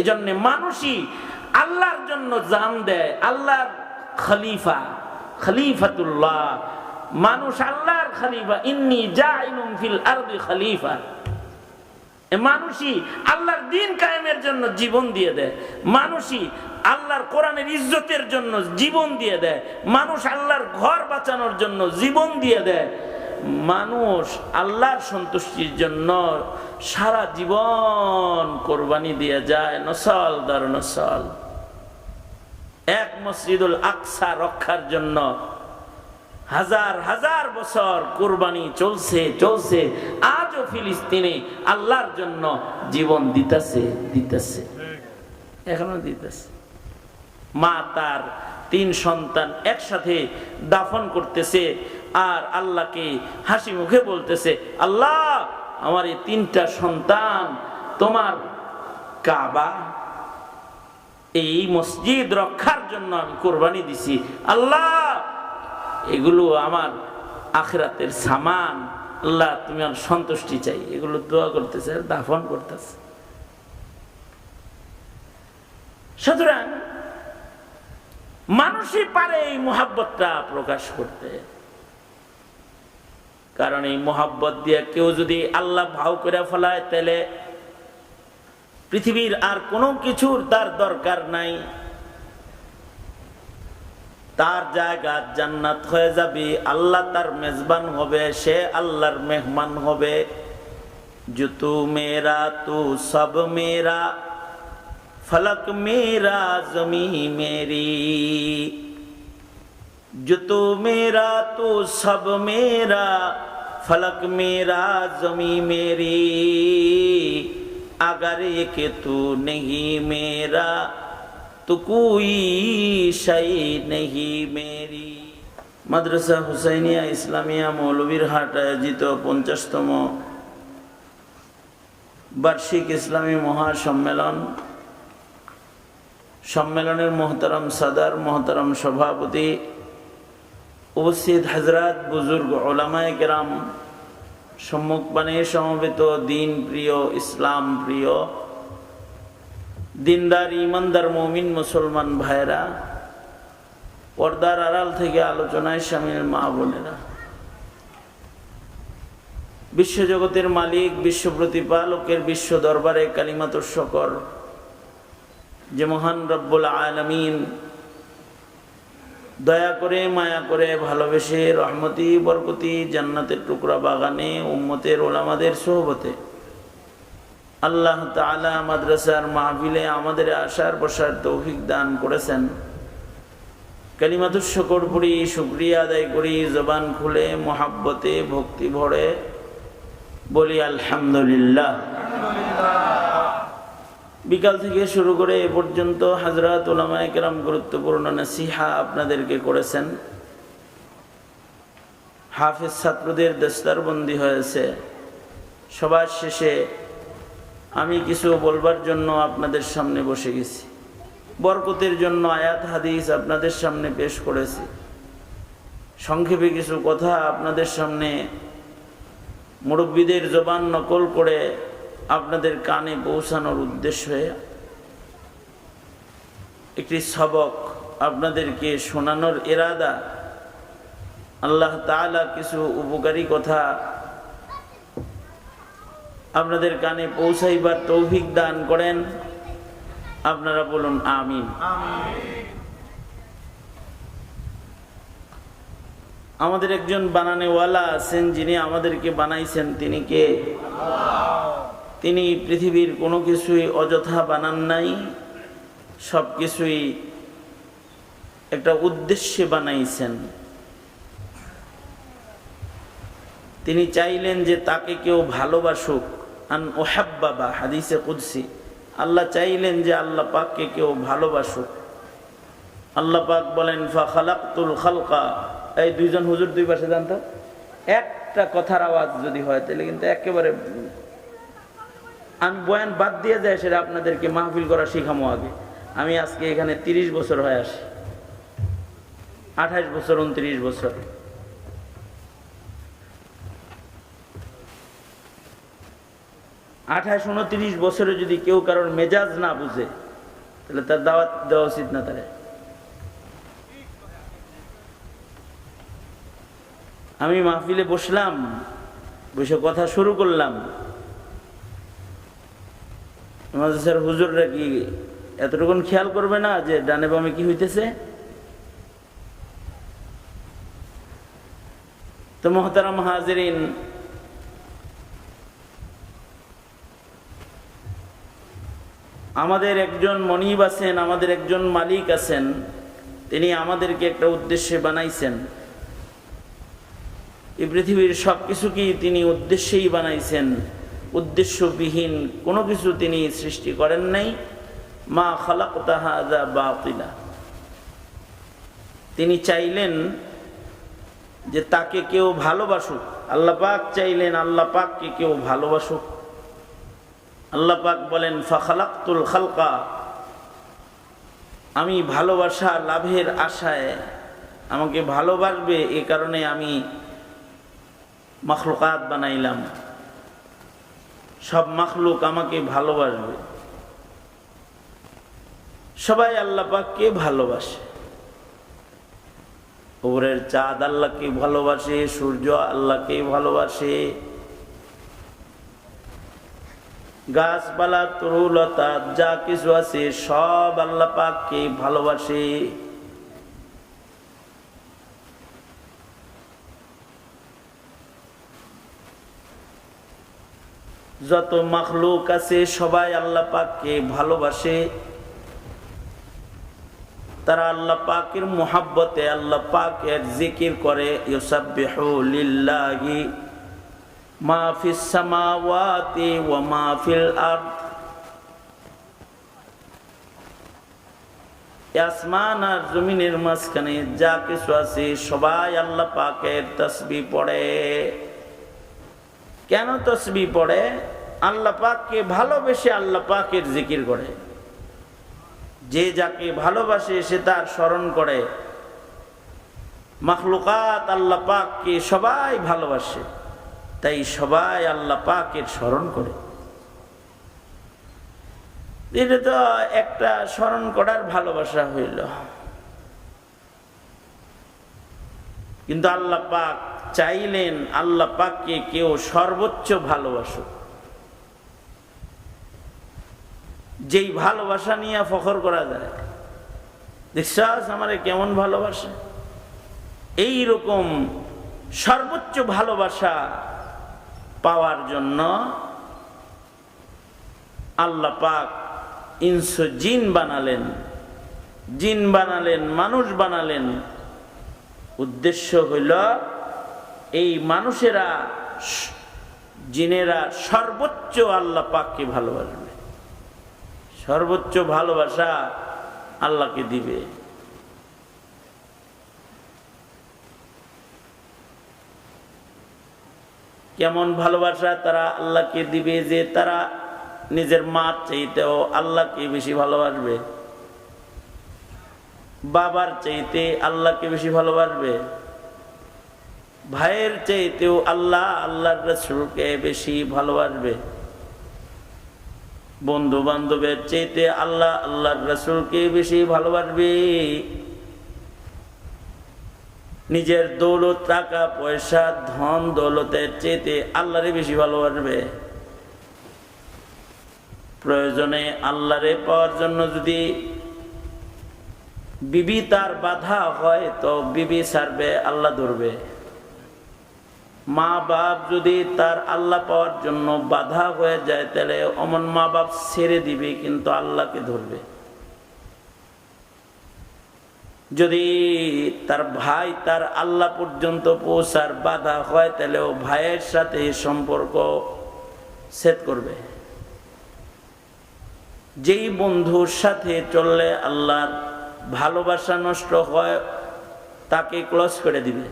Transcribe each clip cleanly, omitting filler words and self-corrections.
এজন্য মানুষই আল্লাহর জন্য জান দেয়। আল্লাহর খলিফা, খলিফাতুল্লাহ, মানুষ আল্লাহর খলিফা। ইন্নী জাইলুম ফিল আরদি খলিফা। মানুষই আল্লাহর দ্বীন কায়েমের জন্য জীবন দিয়ে দেয়। মানুষই আল্লাহর কোরআনের ইজ্জতের জন্য জীবন দিয়ে দেয়। মানুষ আল্লাহর ঘর বাঁচানোর জন্য জীবন দিয়ে দেয়। মানুষ আল্লাহর সন্তুষ্টির জন্য সারা জীবন কোরবানি দিয়ে যায়, নসল দর নসল। এক মসজিদুল আকসা রক্ষার জন্য হাজার হাজার বছর কোরবানি চলছে চলছে। আজও ফিলিস্তিনে আল্লাহর জন্য জীবন দিতেছে দিতেছে, এখনো দিতেছে। মা তার 3 সন্তান একসাথে দাফন করতেছে আর আল্লাহকে হাসি মুখে বলতেছে, আল্লাহ আমার এই 3টা সন্তান তোমার কাবা, এই মসজিদ রক্ষার জন্য আমি কোরবানি দিছি। আল্লাহ এগুলো আমার আখিরাতের সামান, আল্লাহ তুমি আমার সন্তুষ্টি চাই। এগুলো দোয়া করতেছে আর দাফন করতেছে। সুতরাং মানুষই পারে এই মুহাব্বতটা প্রকাশ করতে। কারণ এই মুহাব্বত দিয়ে কেউ যদি আল্লাহ ভাও করে ফেলায়, তাহলে পৃথিবীর আর কোনো কিছুর তার দরকার নাই। তার জায়গা জান্নাত হয়ে যাবে, আল্লাহ তার মেজবান হবে, সে আল্লাহর মেহমান হবে। जो तू मेरा तू सब मेरा, फलक मेरा जमी मेरी। जो तू मेरा तू सब मेरा, फलक मेरा जमी मेरी। अगर एक तू नहीं मेरा तो कोई शय नहीं मेरी। মাদ্রাসা হুসাইনিয়া ইসলামিয়া মৌলভীরহাট আয়োজিত 50তম বার্ষিক ইসলামী মহাসম্মেলন, সম্মেলনের মোহতারাম সাদার, মোহতারাম সভাপতি, উপস্থিত হযরত বুজুর্গ উলামায়ে কেরাম, সম্মুখপানে সমবেত দিন প্রিয়, ইসলাম প্রিয়, দিনদার ইমানদার মুমিন মুসলমান ভাইরা, পর্দার আড়াল থেকে আলোচনায় শামিল মা বোনেরা, বিশ্বজগতের মালিক, বিশ্ব প্রতিপালকের বিশ্ব দরবারে কালিমাতুর শুকর যে মহান রব্বুল আলামিন দয়া করে, মায়া করে, ভালোবেসে, রহমতি বরকতি জান্নাতের টুকরা বাগানে উম্মতের ওলামাদের সোহবতে আল্লাহ তাআলা মাদ্রাসার মাহফিলে আমাদের আসার বসার তৌফিক দান করেছেন। কালিমাতুর শুকর পড়ি, শুকরিয়া আদায় করি, জবান খুলে মোহাব্বতে ভক্তি ভরে বলি আলহামদুলিল্লাহ। বিকাল থেকে শুরু করে এ পর্যন্ত হযরত উলামায়ে কেরাম গুরুত্বপূর্ণ নসিহা আপনাদেরকে করেছেন। হাফেজ ছাত্রদের দস্তারবন্দি হয়েছে। সবার শেষে আমি কিছু বলবার জন্য আপনাদের সামনে বসে গেছি। বরকতের জন্য আয়াত হাদিস আপনাদের সামনে পেশ করেছি। সংক্ষেপে কিছু কথা আপনাদের সামনে মুরব্বীদের জবান নকল করে আপনাদের কানে পৌঁছানোর উদ্দেশ্যে একটি সবক আপনাদেরকে শোনানোর ইরাদা। আল্লাহ তাআলা কিছু উপকারী কথা আপনাদের কানে পৌঁছাইবার তৌফিক দান করেন। আপনারা বলুন আমিন। আমাদের একজন বানানেওয়ালা আছেন, যিনি আমাদেরকে বানাইছেন। তিনি কে? তিনি পৃথিবীর কোনো কিছুই অযথা বানান নাই, সব কিছুই একটা উদ্দেশ্যে বানাইছেন। তিনি চাইলেন যে তাকে কেউ ভালোবাসুক। আন ওহাব্বাবা, হাদিসে কুদসি, আল্লাহ চাইলেন যে আল্লাহ পাককে কেউ ভালোবাসুক। আল্লাহ পাক বলেন ফা খালাকতুল খালকা। এই দুইজন হুজুর দুই পাশে জানতো, একটা কথার আওয়াজ যদি হয় তাহলে কিন্তু একেবারে আমি বয়ান বাদ দিয়ে যাই, সেটা আপনাদেরকে মাহফিল করা শিখামো। আগে আমি আজকে এখানে 30 বছর হয়ে আসি, 28 বছর 29 বছর। 28-29 বছরে যদি কেউ কারোর মেজাজ না বুঝে, তাহলে তার দাওয়াত দেওয়া উচিত না। তারে আমি মাহফিলে বসলাম, বসে কথা শুরু করলাম, স্যার হুজুররা কি এতটুকুন খেয়াল করবে না যে ডানে বামে কি হইতেছে? তো মুহতারাম হাজিরিন, আমাদের একজন মনিব আছেন, আমাদের একজন মালিক আছেন, তিনি আমাদেরকে একটা উদ্দেশ্যে বানাইছেন। এই পৃথিবীর সবকিছুকেই তিনি উদ্দেশ্যেই বানাইছেন, উদ্দেশ্যবিহীন কোনো কিছু তিনি সৃষ্টি করেন নাই। মা খালাকতা হাযা বাতিলা। তিনি চাইলেন যে তাকে কেউ ভালোবাসুক। আল্লাহ পাক চাইলেন আল্লাহ পাককে কেউ ভালোবাসুক। আল্লাহ পাক বলেন ফাখালাকতুল খালকা, আমি ভালোবাসা লাভের আশায়, আমাকে ভালোবাসবে এ কারণে আমি মাখলুকাত বানাইলাম। সব মাখলুক আমাকে ভালোবাসবে। সবাই আল্লাহ পাককে ভালোবাসে। উপরের চাঁদ আল্লাহকে ভালোবাসে, সূর্য আল্লাহকে ভালোবাসে, গাছপালা তরুলতা যা কিছু আছে সব আল্লাহ পাককে ভালোবাসে। যত মাখলুক আছে সবাই আল্লাহ পাককে ভালোবাসে। তারা আল্লাহ পাকের মুহাব্বতে আল্লাহ পাকের জিকির করে। ইউসাব্বিহু লিল্লাহি মা ফিস সামাওয়াতি ওয়া মা ফিল আরদ। আসমান আর জমিনের মাঝখানে যা কিছু আছে সবাই আল্লাহ পাকের তাসবিহ পড়ে। কেন তাসবিহ পড়ে? আল্লাহ পাককে ভালোবেসে আল্লাহ পাকের জিকির করে। যে যাকে ভালোবাসে সে তার স্মরণ করে। মাখলুকাত আল্লাহ পাককে সবাই ভালোবাসে, তাই সবাই আল্লাহ পাকের স্মরণ করে। এটা তো একটা স্মরণ করার ভালোবাসা হইল। কিন্তু আল্লাহ পাক চাইলেন আল্লাহ পাককে কেউ সর্বোচ্চ ভালোবাসুক। যেই ভালোবাসা নিয়ে ফখর করা যায়, বিশ্বাস আমারে কেমন ভালোবাসে, এই রকম সর্বোচ্চ ভালোবাসা পাওয়ার জন্য আল্লাহ পাক ইনস জিন বানালেন, জিন বানালেন, মানুষ বানালেন। উদ্দেশ্য হইল এই মানুষেরা, জিনেরা সর্বোচ্চ আল্লাহ পাককে ভালোবাসবে, সর্বোচ্চ ভালোবাসা আল্লাহকে দিবে। কেমন ভালোবাসা তারা আল্লাহকে দিবে যে তারা নিজের মার চাইতেও আল্লাহকে বেশি ভালোবাসবে, বাবার চাইতে আল্লাহকে বেশি ভালোবাসবে, ভাইয়ের চাইতেও আল্লাহ আল্লাহর রাসূলকে বেশি ভালোবাসবে, বন্ধু বান্ধবের চাইতে আল্লাহ আল্লাহর রাসূলকে বেশি ভালোবাসবে, নিজের দৌলত টাকা পয়সা ধন দৌলতের চাইতে আল্লাহরে বেশি ভালোবাসবে। প্রয়োজনে আল্লাহরে পাওয়ার জন্য যদি বিবি তার বাধা হয় তো বিবি ছাড়বে, আল্লাহ ধরবে। মা বাপ যদি তার আল্লাহ পাওয়ার জন্য বাধা হয়ে যায় তাহলে অমন মা বাপ ছেড়ে দিবে, কিন্তু আল্লাহকে ধরবে। যদি তার ভাই তার আল্লাহ পর্যন্ত পৌঁছার বাধা হয় তাহলে ও ভাইয়ের সাথে সম্পর্ক ছেদ করবে। যেই বন্ধুর সাথে চললে আল্লাহর ভালোবাসা নষ্ট হয় তাকে ক্লোজ করে দিবে।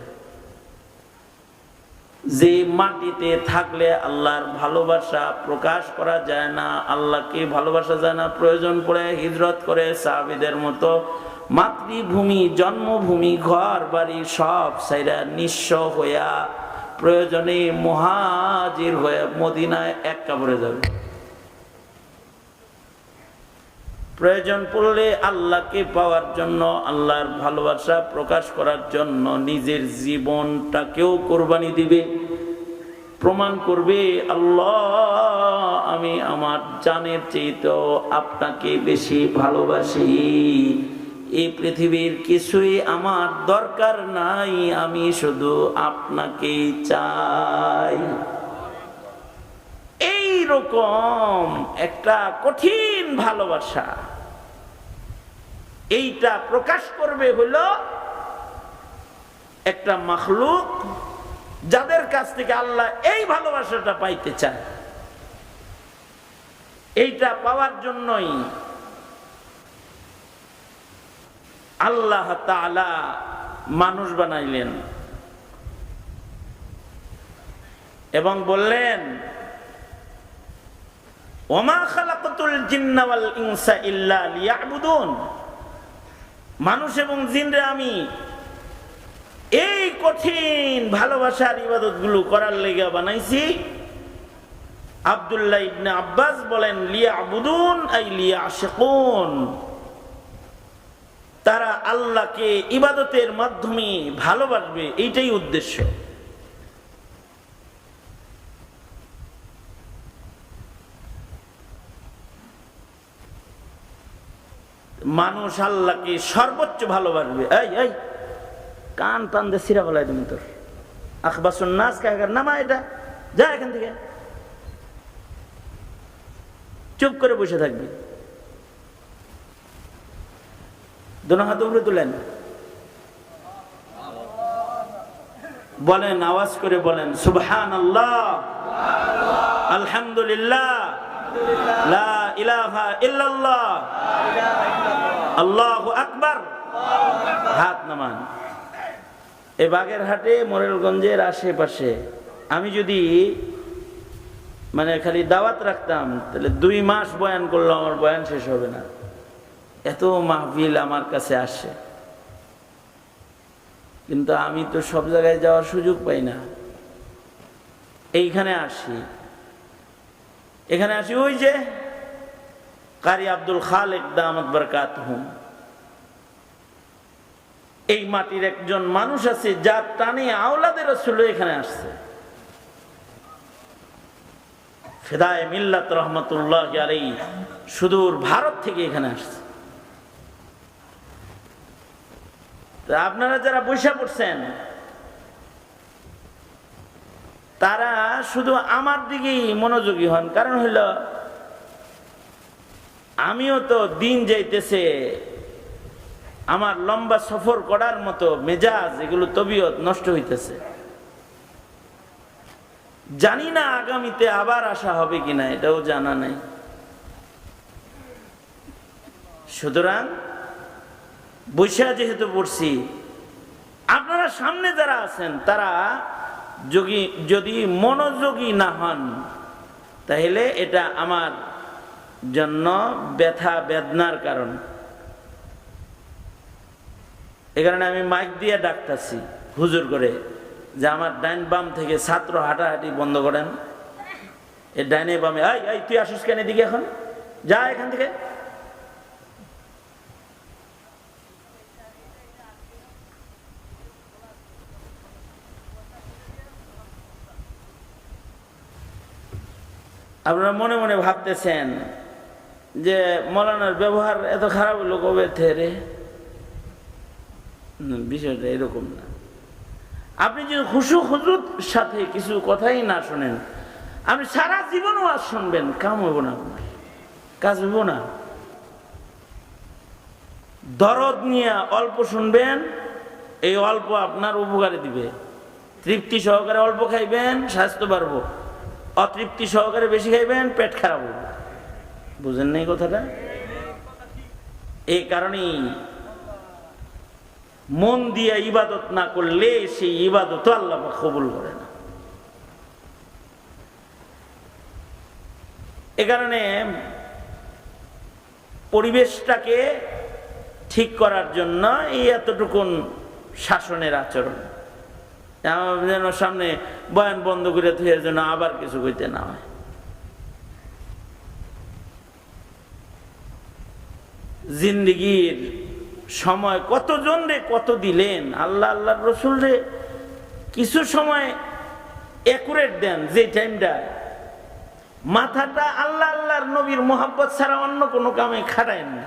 যে মাটিতে থাকলে আল্লাহর ভালোবাসা প্রকাশ করা যায় না, আল্লাহকে ভালোবাসা যায় না, প্রয়োজন পড়ে হিজরত করে সাহাবীদের মতো মাতৃভূমি জন্মভূমি ঘর বাড়ি সব ছাইরা নিঃস্ব হইয়া প্রয়োজনে মুহাজির হয়ে মদিনায় এক কাপড়ে যাবে। প্রয়োজন পড়লে আল্লাহকে পাওয়ার জন্য, আল্লাহর ভালোবাসা প্রকাশ করার জন্য নিজের জীবনটাকেও কোরবানি দিবে। প্রমাণ করবে, আল্লাহ আমি আমার জানের চেয়েও আপনাকে বেশি ভালোবাসি, এই পৃথিবীর কিছুই আমার দরকার নাই, আমি শুধু আপনাকে চাই। এই রকম একটা কঠিন ভালোবাসা, এইটা প্রকাশ করবে হলো একটা মাখলুক যাদের কাছ থেকে আল্লাহ এই ভালোবাসাটা পাইতে চায়। এইটা পাওয়ার জন্যই আল্লাহ তাআলা মানুষ বানাইলেন এবং বললেন, ওমা খালাকাতুল জিন্না ওয়াল ইনসা ইল্লা লিয়াবুদুন, মানুষ এবং জিনরে আমি এই কঠিন ভালোবাসার ইবাদতগুলো করার লেগে বানাইছি। আব্দুল্লাহ ইবনে আব্বাস বলেন, লিয়াবুদুন আই লিয়াশিকুন, তারা আল্লাহকে ইবাদতের মাধ্যমে ভালোবাসবে, এইটাই উদ্দেশ্য। মানুষ আল্লাহকে সর্বোচ্চ ভালোবাসবে। এই এই কান টান দিয়ে সিরা বলাই তুমি, তোর আখবাসুন নাস কাহার নামা, এটা যা এখান থেকে, চুপ করে বসে থাকবি। দোনো হাত উপরে তুলেন, বলেন, আওয়াজ করে বলেন, সুবহানাল্লাহ, আলহামদুলিল্লাহ, লা ইলাহা ইল্লাল্লাহ, আল্লাহু আকবার। হাত নামান। এই বাগেরহাটে, মোরেলগঞ্জের আশেপাশে আমি যদি মানে খালি দাওয়াত রাখতাম, তাহলে 2 মাস বয়ান করলাম, আমার বয়ান শেষ হবে না। এত মাহফিল আমার কাছে আসে, কিন্তু আমি তো সব জায়গায় যাওয়ার সুযোগ পাই না। এইখানে আসি, এখানে আসি, ওই যে কারি আব্দুল খালেক দামাত বারাকাতুহুম, এই মাটির একজন মানুষ আছে যার টানে আওলাদের রাসূল এখানে আসছে। ফিদায়ে মিল্লাত রহমাতুল্লাহি আলাইহি সুদূর ভারত থেকে এখানে আসছে। তা আপনারা যারা বসে পড়ছেন, তারা শুধু আমার দিকেই মনোযোগী হন। কারণ হইল, আমিও তো দিন যাইতেছে, আমার লম্বা সফর করার মতো মেজাজ, এগুলো তবিয়ত নষ্ট হইতেছে। জানি না আগামীতে আবার আসা হবে কিনা, এটাও জানা নাই। সুতরাং বৈশা যেহেতু পড়ছি, আপনারা সামনে যারা আছেন তারা যদি মনোযোগী না হন, তাহলে এটা আমার জন্য ব্যথা বেদনার কারণ। এ কারণে আমি মাইক দিয়ে ডাকতেছি হুজুর করে, যে আমার ডাইন বাম থেকে ছাত্র হাঁটাহাঁটি বন্ধ করেন। এই ডাইনে বামে, এই তুই আসিস কেন এদিকে, এখন যা এখান থেকে। আপনারা মনে মনে ভাবতেছেন যে মৌলানার ব্যবহার এত খারাপ হলো কবে থেকে। বিষয়টা এরকম না। আপনি যদি খুশু খুজুর সাথে কিছু কথাই না শোনেন, আপনি সারা জীবন ওয়াজ শুনবেন, কাম হইব না, আপনার কাজ হইব না। দরদ নিয়ে অল্প শুনবেন, এই অল্প আপনার উপকারে দিবে। তৃপ্তি সহকারে অল্প খাইবেন, স্বাস্থ্য বাড়বো। অতৃপ্তি সহকারে বেশি খাইবেন, পেট খারাপ হবে। বুঝেন নাই কথাটা? এই কারণেই মন দিয়ে ইবাদত না করলে সেই ইবাদত আল্লাহ কবুল করে না। এ কারণে পরিবেশটাকে ঠিক করার জন্য এই এতটুকুন শাসনের আচরণ। যেন সামনে বয়ান বন্ধ করে থুয়ে যেন আবার কিছু কইতে না হয়। জিন্দিগির সময় কতজন রে কত দিলেন, আল্লাহ আল্লাহর রসুল রে কিছু সময় একুরেট দেন, যে টাইমটা মাথাটা আল্লাহ আল্লাহর নবীর মোহাব্বত ছাড়া অন্য কোনো কামে খাটায়েন না,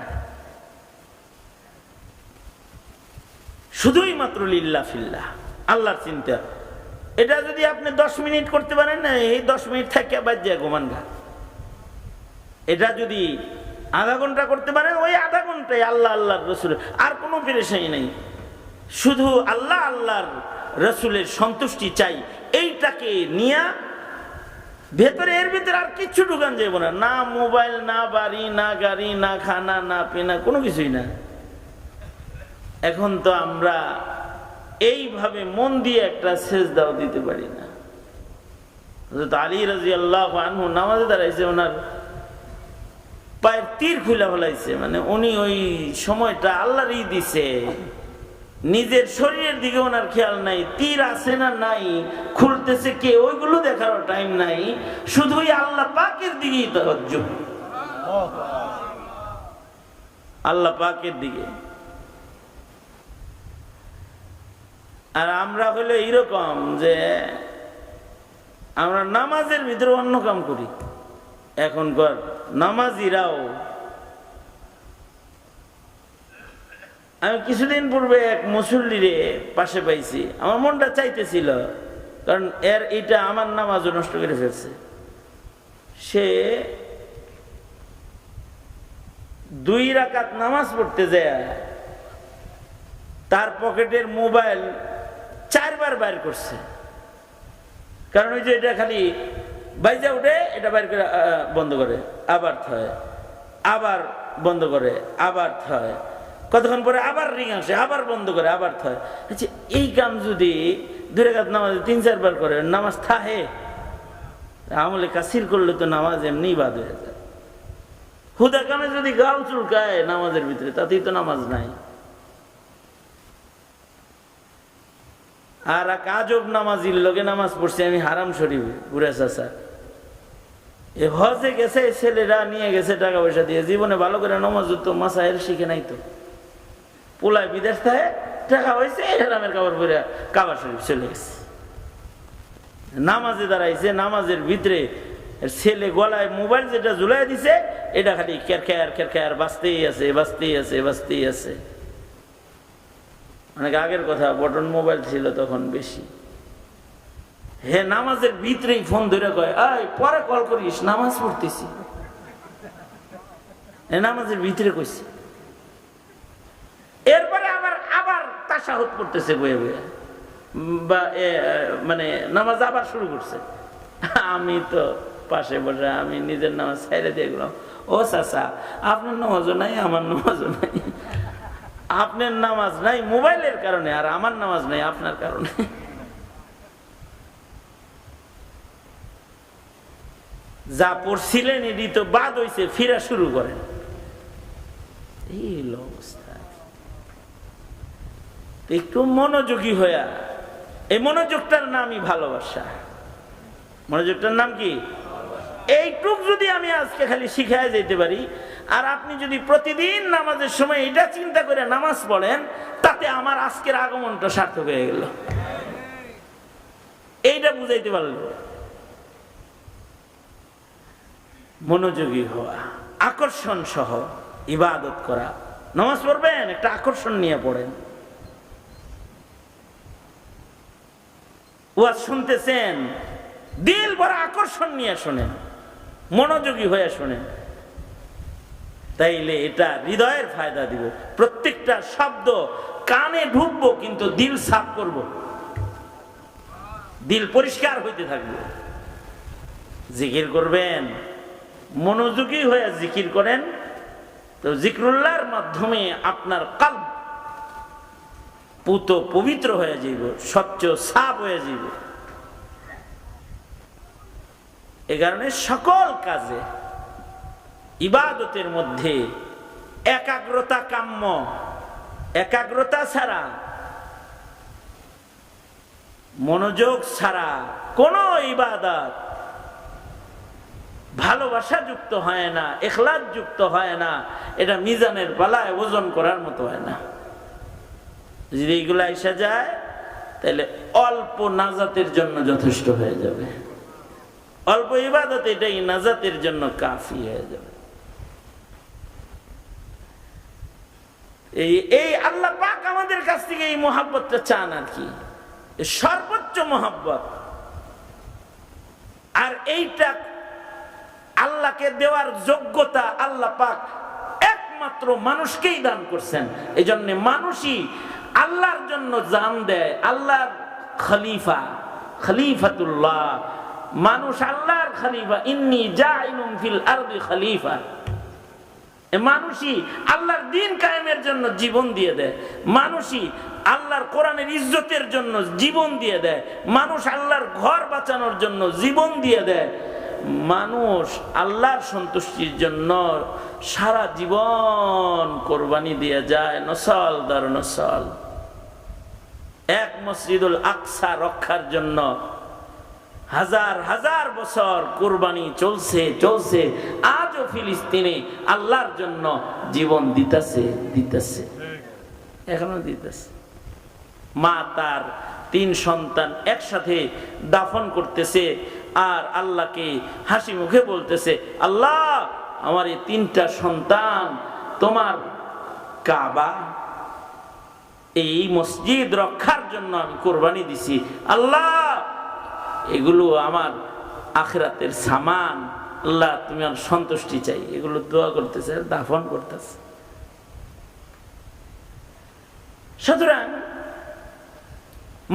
শুধুই মাত্র লিল্লাহ ফিল্লাহ, আল্লাহর চিন্তা। এটা যদি আপনি 10 মিনিট করতে পারেন না, এই 10 মিনিট থেকে বাদ যায় ঘুমান গা। এটা যদি আধা ঘন্টা করতে পারেন, ওই আধা ঘন্টায় আল্লাহ আল্লাহর রসুল, আর কোনো পেরেশানি নেই, শুধু আল্লাহ আল্লাহর রসুলের সন্তুষ্টি চাই, এইটাকে নিয়ে ভেতরে, এর ভিতরে আর কিচ্ছু ঢুকান যাব না, না মোবাইল, না বাড়ি, না গাড়ি, না খানা, না পেনা, কোনো কিছুই না। এখন তো আমরা এইভাবে মন দিয়ে একটা সেজদাও দিতে পারি না। হযরত আলী রাদিয়াল্লাহু আনহু নামাজে দাঁড়াইছে, ওনার পায়ের তীর খুলে ফেলাইছে, মানে উনি ওই সময়টা আল্লাহরই দিছে, নিজের শরীরের দিকে ওনার খেয়াল নাই, তীর আছে না নাই, খুলতেছে কে, ওইগুলো দেখার টাইম নাই, শুধুই আল্লাহ পাকের দিকেই তাওয়াজ্জুহ, আল্লাহ পাকের দিকে। আর আমরা হলো এইরকম যে আমরা নামাজের ভিতরে অন্য কাম করি। এখনকার নামাজিরাও, আমি কিছুদিন পূর্বে এক মুসল্লিরে পাশে পাইছি, আমার মনটা চাইতেছিল, কারণ এটা আমার নামাজও নষ্ট করে ফেলছে। সে 2 রাকাত নামাজ পড়তে যায় তার পকেটের মোবাইল 4 বার বাইর করছে, কারণ ওই যে এটা খালি বাইজা উঠে, এটা বাইর করে বন্ধ করে, আবার থয়, আবার বন্ধ করে, আবার থয়, কতক্ষণ পরে আবার রিং আসে, আবার বন্ধ করে, আবার থয়। আচ্ছা, এই কাম যদি 2 রাকাত নামাজে 3-4 বার করে, নামাজ থাহে? আমলে কাসির করলে তো নামাজ এমনি বাদ হয়ে যায়। হুদা কামে যদি গাল চুলকায় নামাজের ভিতরে, তাতেই তো নামাজ নাই। আর এক আজব নামাজির লোকে নামাজ পড়ছে, আমি হারাম শরীফ বুড়া চাচা, এ হজে গেছে, ছেলেরা নিয়ে গেছে টাকা পয়সা দিয়ে, জীবনে ভালো করে নামাজ তো মাসায়ের শিখে নাই, তো পোলায় বিদেশ থাকে, টাকা হয়েছে, হারামের কাপড় পরে কাবা শরীফ চলে গেছে, নামাজে দাঁড়াইছে, নামাজের ভিতরে ছেলে গলায় মোবাইল যেটা ঝুলাই দিছে, এটা খালি খের খের বাঁচতেই আছে, বাঁচতেই আছে, বাঁচতেই আছে। অনেক আগের কথা, বটন মোবাইল ছিল তখন বেশি। হে নামাজের ভিতরেই ফোন ধরে কয়, আয় পরে কল করিস, নামাজ পড়তেছি। নামাজের ভিতরে কইছে, এরপরে আবার তাশাহুদ পড়তেছে বয়ে বয়ে, বা মানে নামাজ আবার শুরু করছে। আমি তো পাশে বসে, আমি নিজের নামাজ ছেড়ে দিয়ে গেলাম, ও চাচা আপনার নামাজও নাই, আমার নামাজও নাই। আপনার নামাজ নাই মোবাইলের কারণে, আর আমার নামাজ নাই আপনার কারণে। যা পড়ছিলেন এটি তো বাদ হইছে, ফিরা শুরু করেন, এই অবস্থা। একটু মনোযোগী হইয়া, এই মনোযোগটার নামই ভালোবাসা। মনোযোগটার নাম কি? এইটুক যদি আমি আজকে খালি শিখায় যেতে পারি, আর আপনি যদি প্রতিদিন নামাজের সময় এটা চিন্তা করে নামাজ পড়েন, তাতে আমার আজকের আগমনটা সার্থক হয়ে গেল। এইটা বুঝাইতে পারল। মনোযোগী হওয়া, আকর্ষণ সহ ইবাদত করা। নামাজ পড়বেন, একটা আকর্ষণ নিয়ে পড়েন। ওয়াজ শুনতেছেন, দিল ভরা আকর্ষণ নিয়ে শোনেন, মনোযোগী হয়ে শোনেন, তাইলে এটা হৃদয়ের ফায়দা দিব। প্রত্যেকটা শব্দ কানে ঢুকবো, কিন্তু দিল সাফ করব, দিল পরিষ্কার হইতে থাকবে। জিকির করবেন, মনোযোগী হয়ে জিকির করেন, তো জিকরুল্লাহর মাধ্যমে আপনার কলব পুত পবিত্র হয়ে যাইব, স্বচ্ছ সাফ হয়ে যাইব। এ কারণে সকল কাজে ইবাদতের মধ্যে একাগ্রতা কাম্য। একাগ্রতা ছাড়া মনোযোগ ছাড়া কোনো ইবাদত ভালোবাসা যুক্ত হয় না, ইখলাস যুক্ত হয় না, এটা মিজানের পালায় ওজন করার মতো হয় না। যদি এগুলো এসে যায় তাহলে অল্প নাজাতের জন্য যথেষ্ট হয়ে যাবে, অল্প ইবাদত এটাই নাজাতের জন্য কাফি হয়ে যাবে। এই আল্লাহ পাক আমাদের কাছ থেকে এই মহাব্বতটা চান আর কি, সর্বোচ্চ মহাব্বত। আর এইটা আল্লাহকে দেওয়ার যোগ্যতা আল্লাহ পাক একমাত্র মানুষকেই দান করছেন। এই জন্য মানুষই আল্লাহর জন্য জান দেয়। আল্লাহর খলিফা, খলিফাতুল্লাহ, মানুষ আল্লাহর খলিফা। ইন্নী জাইলুম ফিল আরদি খলিফা। মানুষই আল্লাহর দ্বীন কায়েমের জন্য জীবন দিয়ে দেয়, মানুষই আল্লাহর কোরআনের ইজ্জতের জন্য জীবন দিয়ে দেয়, মানুষ আল্লাহর ঘর বাঁচানোর জন্য জীবন দিয়ে দেয়, মানুষ আল্লাহর সন্তুষ্টির জন্য সারা জীবন কোরবানি দিয়ে যায়, নসল দর নসল। এক মসজিদুল আকসা রক্ষার জন্য হাজার হাজার বছর কোরবানি চলছে চলছে। আজও ফিলিস্তিনে আল্লাহর জন্য জীবন দিতেছে দিতেছে, এখনো দিতেছে। মা তার 3 সন্তান একসাথে দাফন করতেছে আর আল্লাহকে হাসি মুখে বলতেছে, আল্লাহ আমার এই 3টা সন্তান তোমার কাবা, এই মসজিদ রক্ষার জন্য আমি কোরবানি দিছি, আল্লাহ এগুলো আমার আখিরাতের সামান, আল্লাহ তুমি আমার সন্তুষ্টি চাই। এগুলো দোয়া করতেছে, দাফন করতেছে। সুতরাং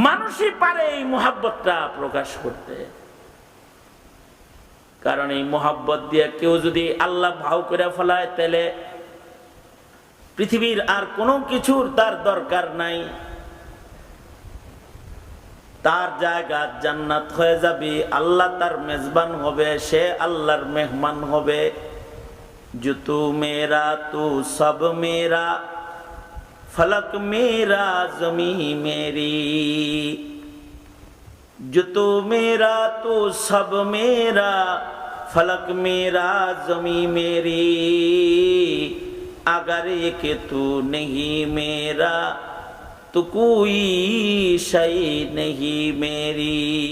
মানুষই পারে এই মুহাব্বতটা প্রকাশ করতে, কারণ এই মুহাব্বত দিয়ে কেউ যদি আল্লাহ ভাও করে ফেলায় তাহলে পৃথিবীর আর কোনো কিছুর তার দরকার নাই, তার জায়গা জান্নাত হয়ে যাবে, আল্লাহ তার মেজবান হবে, সে আল্লাহর মেহমান হবে। जो तू मेरा तू सब मेरा, फलक मेरा जमी मेरी, जो तू मेरा तू सब मेरा, फलक मेरा जमी मेरी, अगर एक तू नहीं मेरा तो कोई शय नहीं मेरी।